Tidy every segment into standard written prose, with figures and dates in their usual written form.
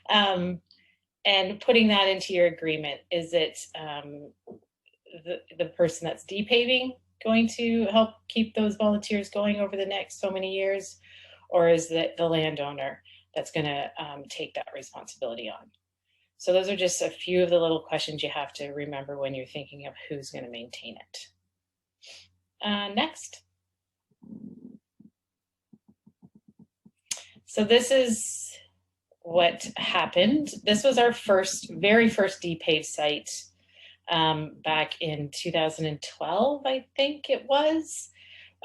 And putting that into your agreement. Is it the person that's depaving going to help keep those volunteers going over the next so many years? Or is it the landowner that's going to take that responsibility on? So those are just a few of the little questions you have to remember when you're thinking of who's going to maintain it. Next. So this is what happened. This was our very first Depave site back in 2012, I think it was.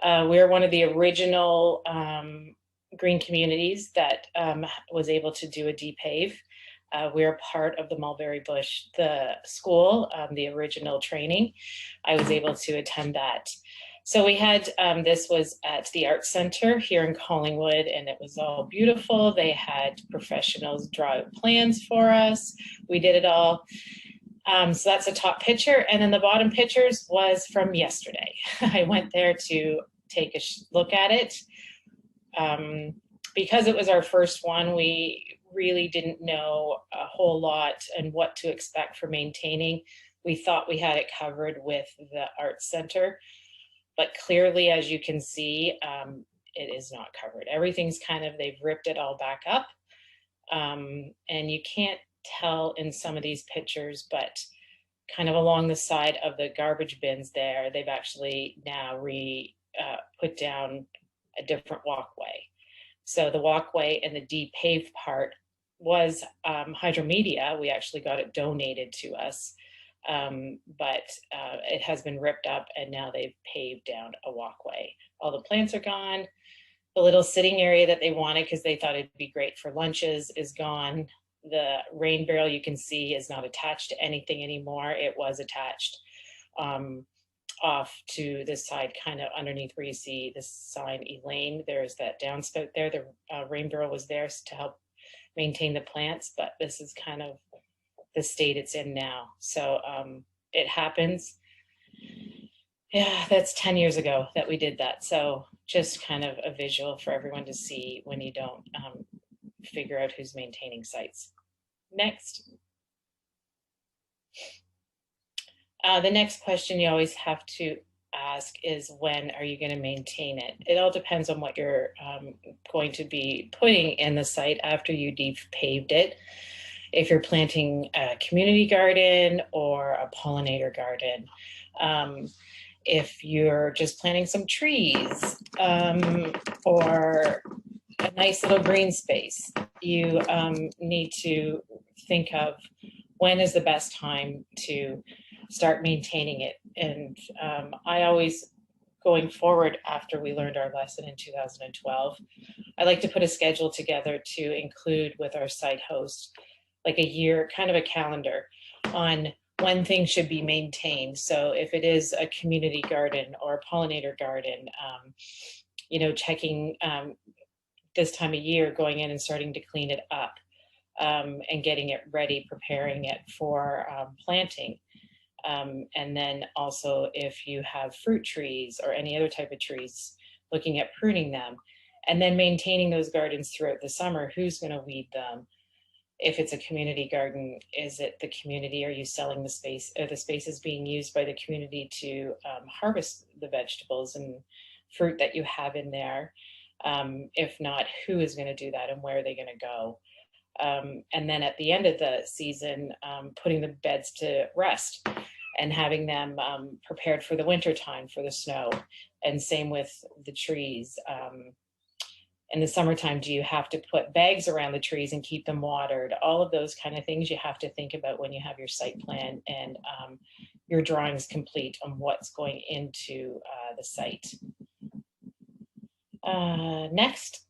We're one of the original green communities that was able to do a Depave. We're part of the Mulberry Bush, the school, the original training. I was able to attend that. So we had, this was at the Arts Center here in Collingwood, and it was all beautiful. They had professionals draw plans for us. We did it all. So that's a top picture. And then the bottom pictures was from yesterday. I went there to take a look at it. Because it was our first one, we really didn't know a whole lot and what to expect for maintaining. We thought we had it covered with the Arts Center, but clearly, as you can see, it is not covered. Everything's they've ripped it all back up. And you can't tell in some of these pictures, but kind of along the side of the garbage bins there, they've actually now put down a different walkway. So the walkway and the Depave part was Hydromedia. We actually got it donated to us, but it has been ripped up and now they've paved down a walkway. All the plants are gone. The little sitting area that they wanted because they thought it'd be great for lunches is gone. The rain barrel you can see is not attached to anything anymore. It was attached off to this side, kind of underneath where you see this sign Elaine. There's that downspout there. The rain barrel was there to help maintain the plants, but this is kind of the state it's in now. So it happens. Yeah, that's 10 years ago that we did that. So just kind of a visual for everyone to see when you don't figure out who's maintaining sites. Next. The next question you always have to ask is, when are you going to maintain it? It all depends on what you're going to be putting in the site after you paved it. If you're planting a community garden or a pollinator garden, if you're just planting some trees or a nice little green space, you need to think of when is the best time to start maintaining it. And I always, going forward after we learned our lesson in 2012, I like to put a schedule together to include with our site host, like a year, kind of a calendar on when things should be maintained. So if it is a community garden or a pollinator garden, you know, checking this time of year, going in and starting to clean it up and getting it ready, preparing it for planting. And then also if you have fruit trees or any other type of trees, looking at pruning them, and then maintaining those gardens throughout the summer. Who's going to weed them? If it's a community garden, is it the community? Are you selling the space? Are the spaces being used by the community to harvest the vegetables and fruit that you have in there? If not, who is going to do that and where are they going to go? And then at the end of the season, putting the beds to rest and having them prepared for the winter time, for the snow. And same with the trees. In the summertime, do you have to put bags around the trees and keep them watered? All of those kind of things you have to think about when you have your site plan and your drawings complete on what's going into the site. Next.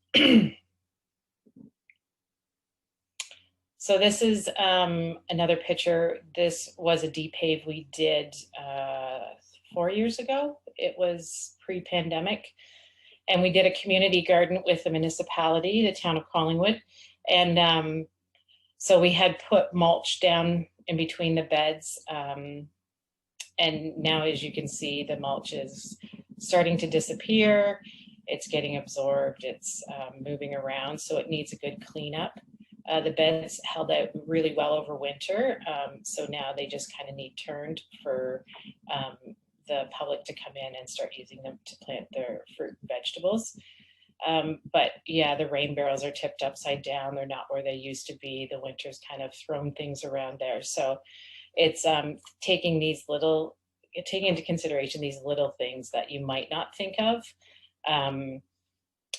So this is another picture. This was a Depave we did 4 years ago. It was pre-pandemic. And we did a community garden with the municipality, the town of Collingwood. And so we had put mulch down in between the beds. And now, as you can see, the mulch is starting to disappear. It's getting absorbed. It's moving around. So it needs a good cleanup. The beds held out really well over winter, so now they just kind of need turned for the public to come in and start using them to plant their fruit and vegetables. But yeah, the rain barrels are tipped upside down. They're not where they used to be. The winter's kind of thrown things around there. So it's taking into consideration these little things that you might not think of.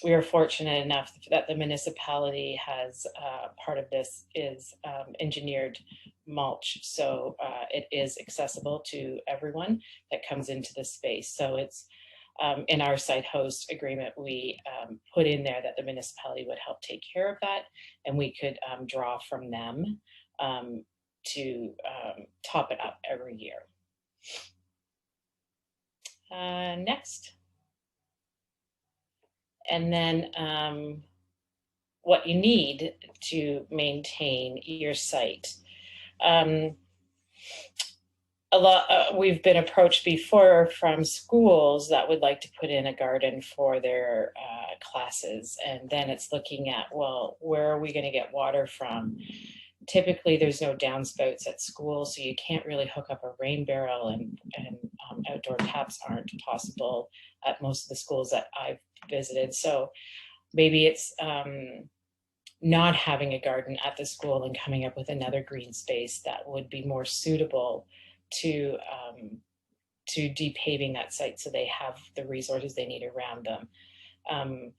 We are fortunate enough that the municipality has part of this is engineered mulch, so it is accessible to everyone that comes into the space. So it's in our site host agreement, we put in there that the municipality would help take care of that, and we could draw from them to top it up every year. Next. And then what you need to maintain your site. We've been approached before from schools that would like to put in a garden for their classes, and then it's looking at, well, where are we going to get water from? Typically, there's no downspouts at school, so you can't really hook up a rain barrel, and outdoor taps aren't possible at most of the schools that I've visited. So maybe it's not having a garden at the school and coming up with another green space that would be more suitable to depaving that site, so they have the resources they need around them.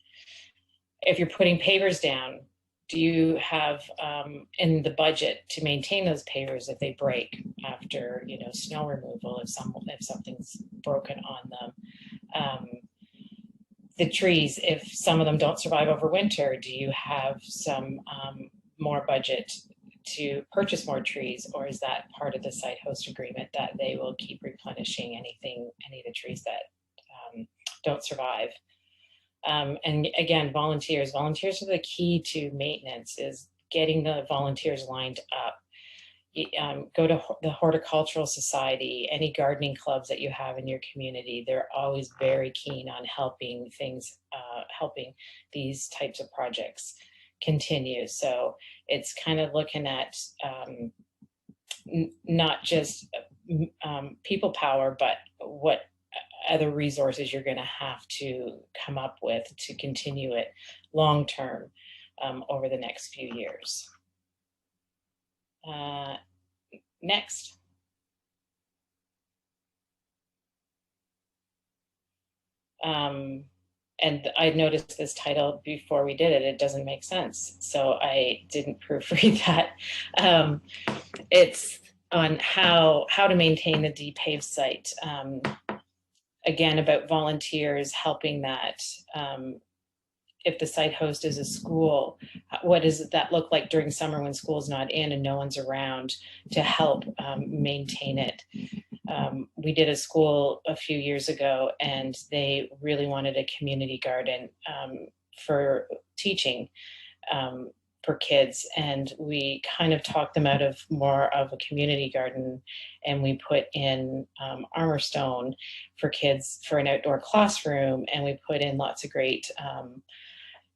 If you're putting pavers down, do you have in the budget to maintain those pavers if they break after, you know, snow removal, if something's broken on them? The trees, if some of them don't survive over winter, do you have some more budget to purchase more trees, or is that part of the site host agreement that they will keep replenishing any of the trees that don't survive? And again, volunteers are the key to maintenance, is getting the volunteers lined up. Go to the Horticultural Society, any gardening clubs that you have in your community. They're always very keen on helping these types of projects continue. So it's kind of looking at not just people power, but what other resources you're going to have to come up with to continue it long term over the next few years. Next. And I noticed this title before we did it. It doesn't make sense, so I didn't proofread that. It's on how to maintain the Depave site. Again, about volunteers helping that. If the site host is a school, what does that look like during summer when school's not in and no one's around to help maintain it? We did a school a few years ago, and they really wanted a community garden for teaching for kids, and we kind of talked them out of more of a community garden, and we put in armor stone for kids for an outdoor classroom, and we put in lots of great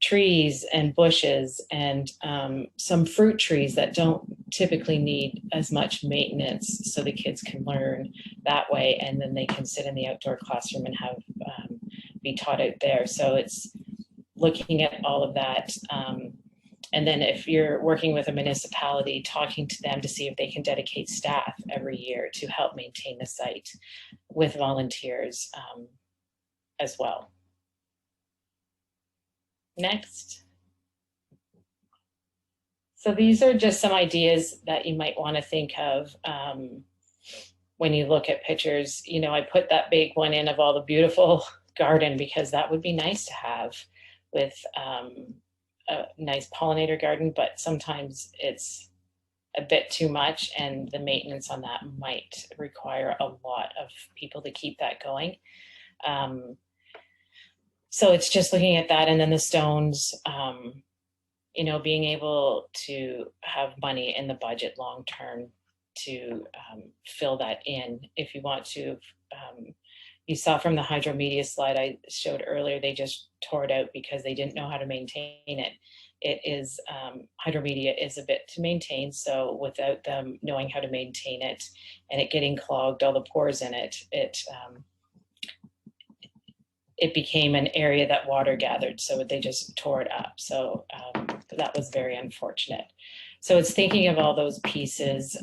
trees and bushes and some fruit trees that don't typically need as much maintenance, so the kids can learn that way, and then they can sit in the outdoor classroom and have be taught out there. So it's looking at all of that. And then if you're working with a municipality, talking to them to see if they can dedicate staff every year to help maintain the site with volunteers as well. Next. So these are just some ideas that you might want to think of when you look at pictures. You know, I put that big one in of all the beautiful garden because that would be nice to have with a nice pollinator garden, but sometimes it's a bit too much, and the maintenance on that might require a lot of people to keep that going. So it's just looking at that, and then the stones, you know, being able to have money in the budget long term to fill that in. If you want to, you saw from the hydromedia slide I showed earlier, they just tore it out because they didn't know how to maintain it. it is, hydromedia is a bit to maintain. So without them knowing how to maintain it and it getting clogged, all the pores in it, it became an area that water gathered. So they just tore it up. So that was very unfortunate. So it's thinking of all those pieces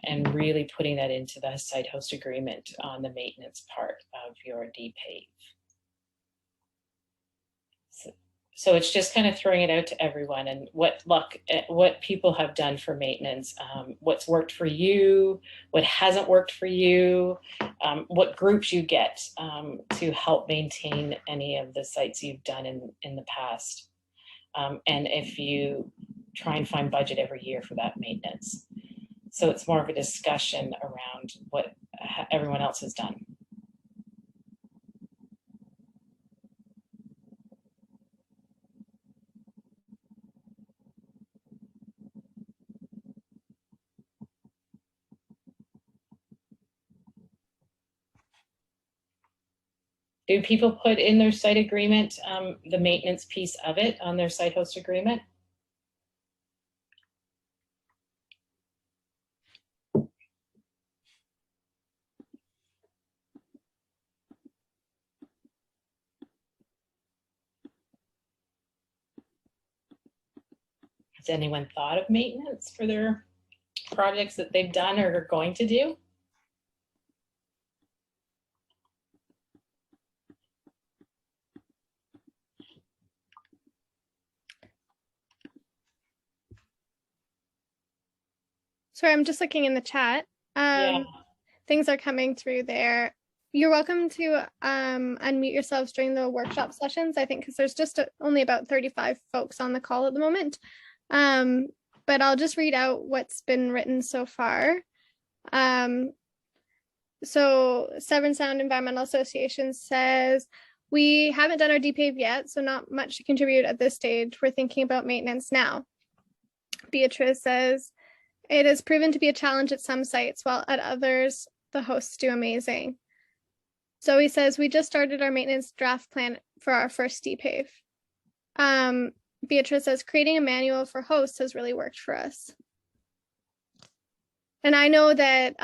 and really putting that into the site host agreement on the maintenance part of your Depave. So it's just kind of throwing it out to everyone and what people have done for maintenance, what's worked for you, what hasn't worked for you, what groups you get to help maintain any of the sites you've done in the past. And if you try and find budget every year for that maintenance. So it's more of a discussion around what everyone else has done. Do people put in their site agreement the maintenance piece of it on their site host agreement? Has anyone thought of maintenance for their projects that they've done or are going to do? Sorry, I'm just looking in the chat. Yeah. Things are coming through there. You're welcome to unmute yourselves during the workshop sessions, I think, because there's just only about 35 folks on the call at the moment. But I'll just read out what's been written so far. So Severn Sound Environmental Association says, we haven't done our Depave yet, so not much to contribute at this stage. We're thinking about maintenance now. Beatrice says, it has proven to be a challenge at some sites, while at others, the hosts do amazing. Zoe says, we just started our maintenance draft plan for our first Depave. Beatrice says, creating a manual for hosts has really worked for us. And I know that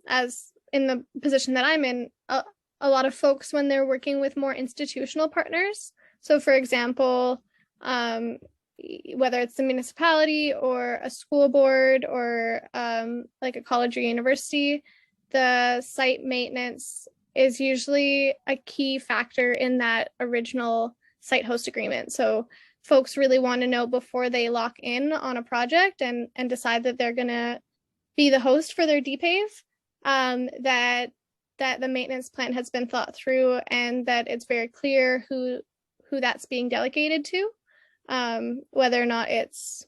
as in the position that I'm in, a lot of folks, when they're working with more institutional partners, so for example, whether it's the municipality or a school board or like a college or university, the site maintenance is usually a key factor in that original site host agreement. So folks really want to know before they lock in on a project and decide that they're going to be the host for their Depave, that the maintenance plan has been thought through and that it's very clear who that's being delegated to. Whether or not it's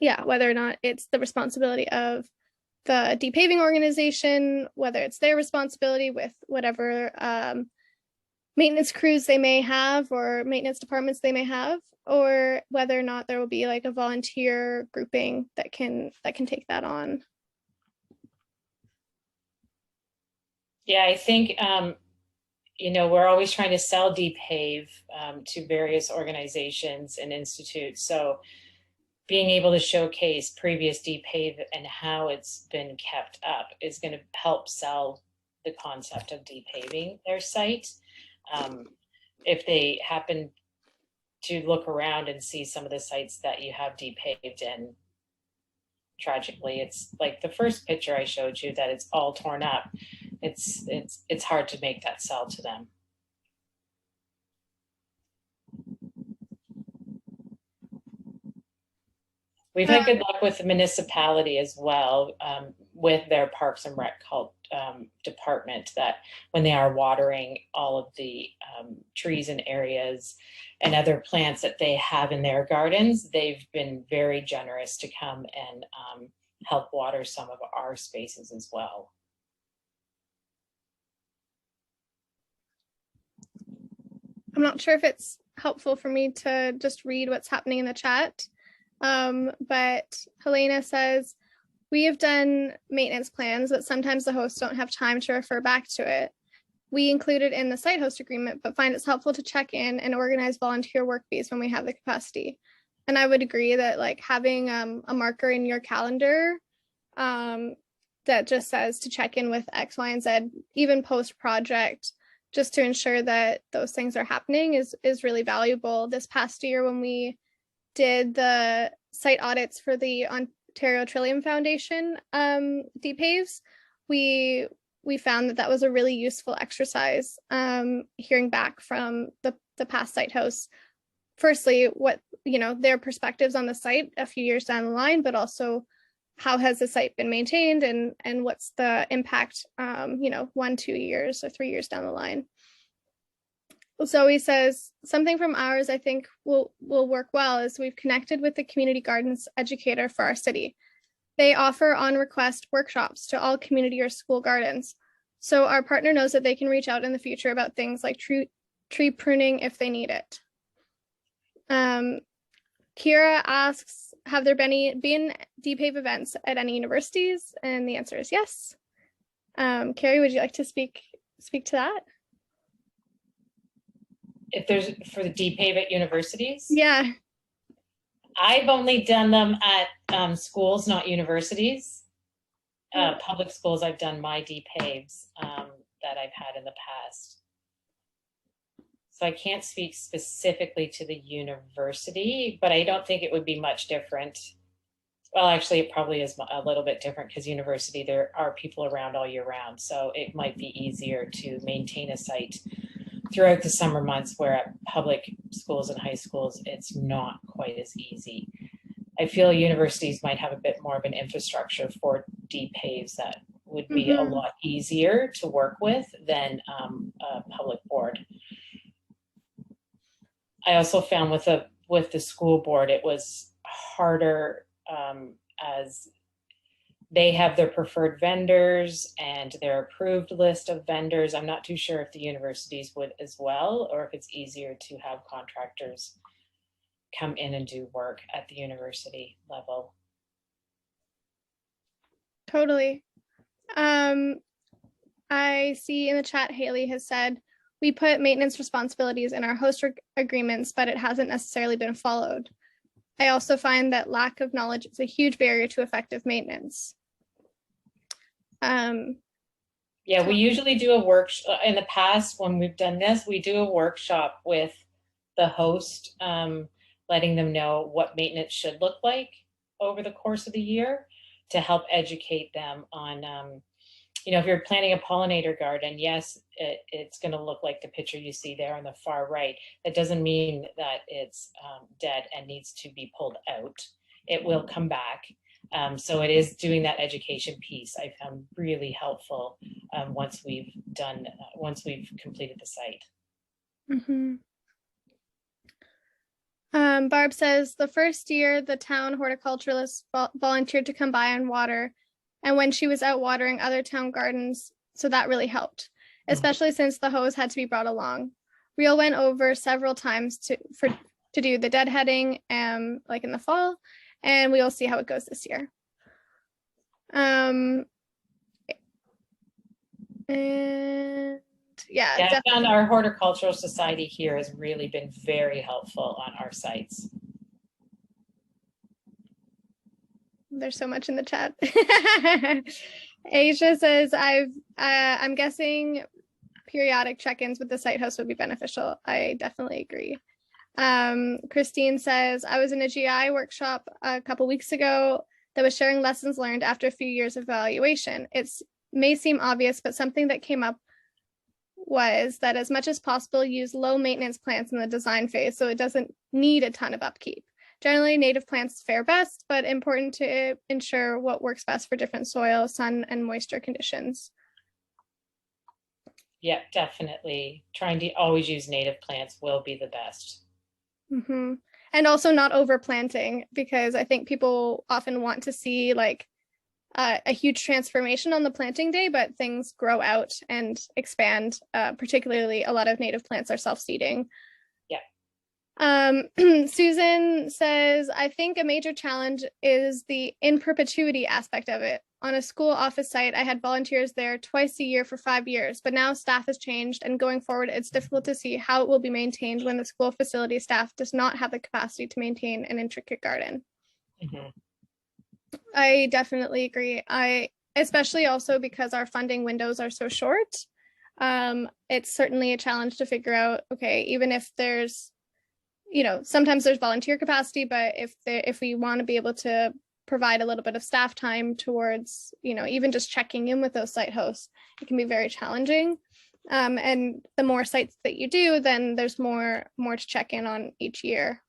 the responsibility of the depaving organization, whether it's their responsibility with whatever maintenance crews they may have or maintenance departments they may have, or whether or not there will be like a volunteer grouping that can take that on. Yeah, I think we're always trying to sell Depave to various organizations and institutes. So being able to showcase previous Depave and how it's been kept up is going to help sell the concept of depaving their site. If they happen to look around and see some of the sites that you have depaved in, tragically, it's like the first picture I showed you that it's all torn up. It's hard to make that sell to them. We've had good luck with the municipality as well, with their Parks and Rec department, that when they are watering all of the trees and areas and other plants that they have in their gardens, they've been very generous to come and help water some of our spaces as well. I'm not sure if it's helpful for me to just read what's happening in the chat. But Helena says, we have done maintenance plans, but sometimes the hosts don't have time to refer back to it. We include it in the site host agreement, but find it's helpful to check in and organize volunteer work bees when we have the capacity. And I would agree that like having a marker in your calendar that just says to check in with X, Y, and Z, even post project, just to ensure that those things are happening is really valuable. This past year when we did the site audits for the Ontario Trillium Foundation Depaves, we found that was a really useful exercise, hearing back from the past site hosts. Firstly, what, their perspectives on the site a few years down the line, but also how has the site been maintained and what's the impact, 1, 2 years or 3 years down the line. Zoe says, something from ours I think will work well is we've connected with the community gardens educator for our city. They offer on request workshops to all community or school gardens. So our partner knows that they can reach out in the future about things like tree pruning if they need it. Kira asks, have there been Depave events at any universities? And the answer is yes. Kerri, would you like to speak to that? If there's for the Depave at universities? Yeah. I've only done them at schools, not universities. Public schools, I've done my Depaves that I've had in the past. So I can't speak specifically to the university, but I don't think it would be much different. Well, actually, it probably is a little bit different because university, there are people around all year round. So it might be easier to maintain a site throughout the summer months, where at public schools and high schools, it's not quite as easy. I feel universities might have a bit more of an infrastructure for Depaves that would be a lot easier to work with than a public board. I also found with the school board, it was harder as they have their preferred vendors and their approved list of vendors. I'm not too sure if the universities would as well, or if it's easier to have contractors come in and do work at the university level. Totally. I see in the chat, Haley has said, we put maintenance responsibilities in our host agreements, but it hasn't necessarily been followed. I also find that lack of knowledge is a huge barrier to effective maintenance. Yeah, we usually do a workshop. In the past, when we've done this, we do a workshop with the host, letting them know what maintenance should look like over the course of the year to help educate them on, if you're planting a pollinator garden, yes, it's going to look like the picture you see there on the far right. That doesn't mean that it's dead and needs to be pulled out. It will come back. So it is doing that education piece I found really helpful once we've completed the site. Mm-hmm. Barb says, the first year the town horticulturalist volunteered to come by and water, and when she was out watering other town gardens, so that really helped, especially since the hose had to be brought along. Real went over several times to do the deadheading, like in the fall, and we'll see how it goes this year. And yeah, I found our horticultural society here has really been very helpful on our sites. There's so much in the chat. Asia says, I'm guessing periodic check-ins with the site host would be beneficial. I definitely agree. Christine says, I was in a GI workshop a couple weeks ago that was sharing lessons learned after a few years of evaluation. It may seem obvious, but something that came up was that as much as possible, use low maintenance plants in the design phase so it doesn't need a ton of upkeep. Generally, native plants fare best, but important to ensure what works best for different soil, sun, and moisture conditions. Yeah, definitely. Trying to always use native plants will be the best. Mm-hmm. And also not overplanting, because I think people often want to see like a huge transformation on the planting day, but things grow out and expand. Particularly, a lot of native plants are self-seeding. Susan says, I think a major challenge is the in perpetuity aspect of it. On a school office site, I had volunteers there twice a year for 5 years, but now staff has changed, and going forward, it's difficult to see how it will be maintained when the school facility staff does not have the capacity to maintain an intricate garden. Mhm. I definitely agree. Especially also because our funding windows are so short. It's certainly a challenge to figure out, okay, even if there's, sometimes there's volunteer capacity, but if we want to be able to provide a little bit of staff time towards, even just checking in with those site hosts, it can be very challenging. And the more sites that you do, then there's more to check in on each year.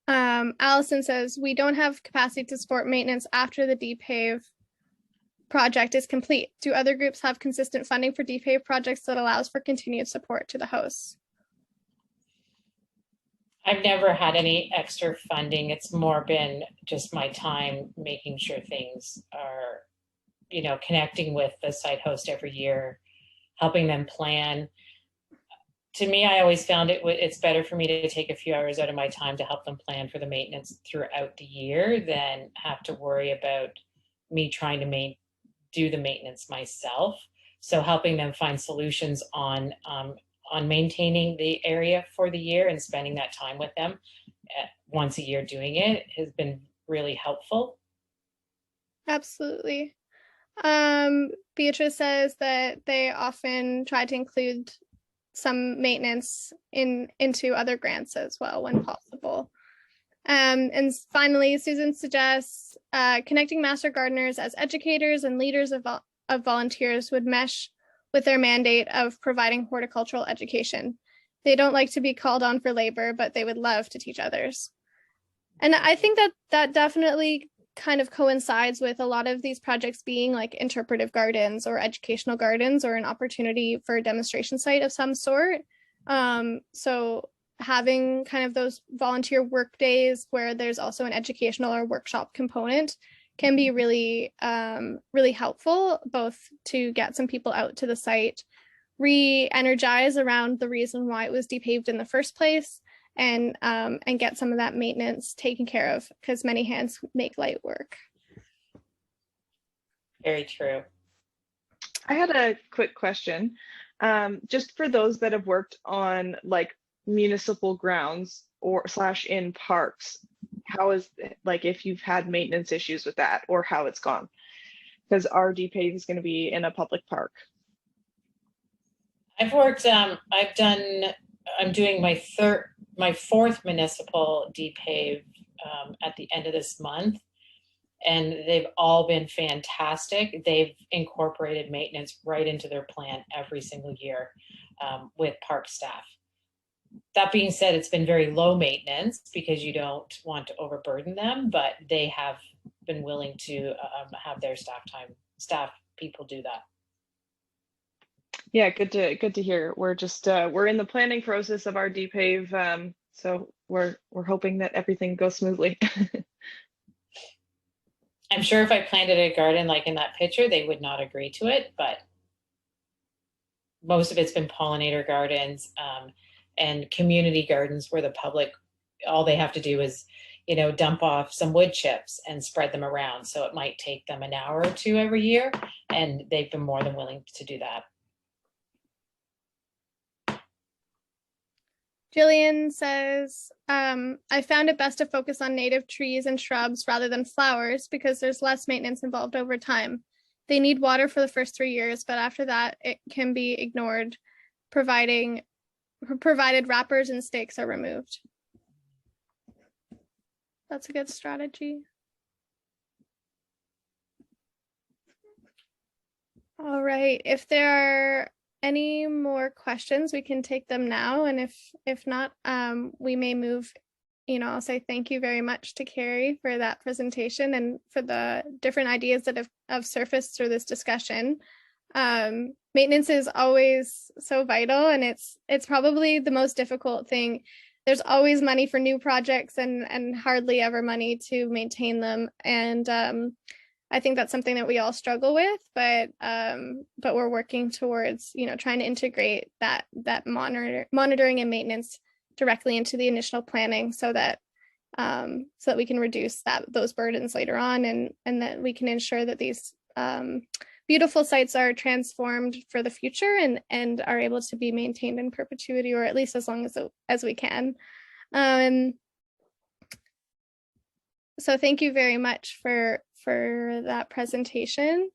Allison says, we don't have capacity to support maintenance after the Depave project is complete. Do other groups have consistent funding for Depave projects that allows for continued support to the hosts? I've never had any extra funding. It's more been just my time making sure things are, connecting with the site host every year, helping them plan. To me, I always found it's better for me to take a few hours out of my time to help them plan for the maintenance throughout the year than have to worry about me trying to do the maintenance myself. So helping them find solutions on maintaining the area for the year and spending that time with them once a year doing it has been really helpful. Absolutely. Beatrice says that they often try to include some maintenance into other grants as well when possible. And finally, Susan suggests connecting master gardeners as educators and leaders of volunteers would mesh with their mandate of providing horticultural education. They don't like to be called on for labor, but they would love to teach others. And I think that definitely kind of coincides with a lot of these projects being like interpretive gardens or educational gardens or an opportunity for a demonstration site of some sort. So having kind of those volunteer work days where there's also an educational or workshop component can be really, really helpful, both to get some people out to the site, re-energize around the reason why it was depaved in the first place, and get some of that maintenance taken care of, because many hands make light work. Very true. I had a quick question. Just for those that have worked on like municipal grounds or / in parks, how is, like, if you've had maintenance issues with that or how it's gone? Because our Depave is going to be in a public park. I'm doing my fourth municipal Depave at the end of this month, and they've all been fantastic. They've incorporated maintenance right into their plan every single year with park staff. That being said, it's been very low maintenance because you don't want to overburden them, but they have been willing to have their staff people do that. Yeah, good to hear. We're just we're in the planning process of our Depave, so we're hoping that everything goes smoothly. I'm sure if I planted a garden like in that picture, they would not agree to it, but most of it's been pollinator gardens and community gardens where the public, all they have to do is, dump off some wood chips and spread them around. So it might take them an hour or two every year, and they've been more than willing to do that. Jillian says, I found it best to focus on native trees and shrubs rather than flowers because there's less maintenance involved over time. They need water for the first 3 years, but after that, it can be ignored, provided wrappers and stakes are removed. That's a good strategy. All right, if there are any more questions, we can take them now, and if not, we may move. I'll say thank you very much to Kerri for that presentation and for the different ideas that have surfaced through this discussion. Maintenance is always so vital, and it's probably the most difficult thing. There's always money for new projects and hardly ever money to maintain them, and I think that's something that we all struggle with, but we're working towards, trying to integrate that monitoring and maintenance directly into the initial planning so that so that we can reduce those burdens later on, and that we can ensure that these beautiful sites are transformed for the future and are able to be maintained in perpetuity, or at least as long as we can. So thank you very much for that presentation.